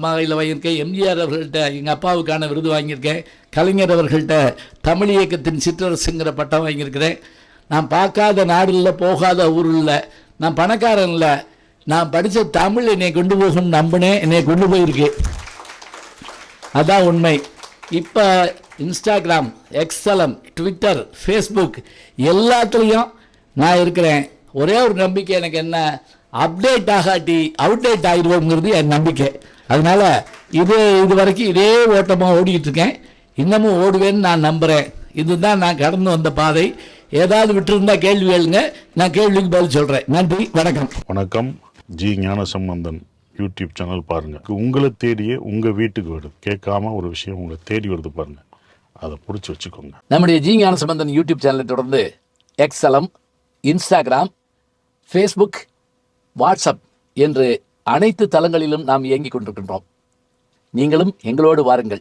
மகையில் வாங்கியிருக்கேன். எம்ஜிஆர் அவர்கள்ட்ட எங்கள் அப்பாவுக்கான விருது வாங்கியிருக்கேன். கலைஞர் அவர்கள்ட்ட தமிழ் இயக்கத்தின் சிற்றரசுங்கிற பட்டம் வாங்கியிருக்கிறேன். நான் பார்க்காத நாடு இல்லை, போகாத ஊர் இல்லை, நான் பணக்காரன் இல்லை, நான் படித்த தமிழ் என்னை கொண்டு போகணும்னு நம்பினேன், என்னை கொண்டு போயிருக்கு. அதான் உண்மை. இப்போ இன்ஸ்டாகிராம், எக்ஸலம், ட்விட்டர், ஃபேஸ்புக் எல்லாத்துலேயும் நான் இருக்கிறேன். ஒரே ஒரு நம்பிக்கை எனக்கு என்ன, அப்டேட் ஆகாட்டி அவுடேட் ஆகிடுவோங்கிறது என் நம்பிக்கை. அதனால் இது வரைக்கும் இதே ஓட்டமாக ஓடிக்கிட்டு இருக்கேன். இன்னமும் ஓடுவேன்னு நான் நம்புகிறேன். இதுதான் நான் கடந்து வந்த பாதை. ஏதாவது விட்டுருந்தா கேள்வி கேளுங்க, நான் கேள்விக்கு பதில் சொல்கிறேன். நன்றி, வணக்கம். வணக்கம். ஜி ஞானசம்பந்தன் யூடியூப் சேனல் பாருங்கள். உங்களை தேடியே உங்கள் வீட்டுக்கு வருது. கேட்காம ஒரு விஷயம் உங்களை தேடி வருது பாருங்கள், அதை பிடிச்சி வச்சுக்கோங்க. நம்முடைய ஜி ஞான சம்பந்தன் யூடியூப் சேனலை தொடர்ந்து எக்ஸலம், இன்ஸ்டாகிராம், ஃபேஸ்புக், வாட்ஸ்அப் என்று அனைத்து தளங்களிலும் நாம் இயங்கிக் கொண்டிருக்கின்றோம். நீங்களும் எங்களோடு வாருங்கள்.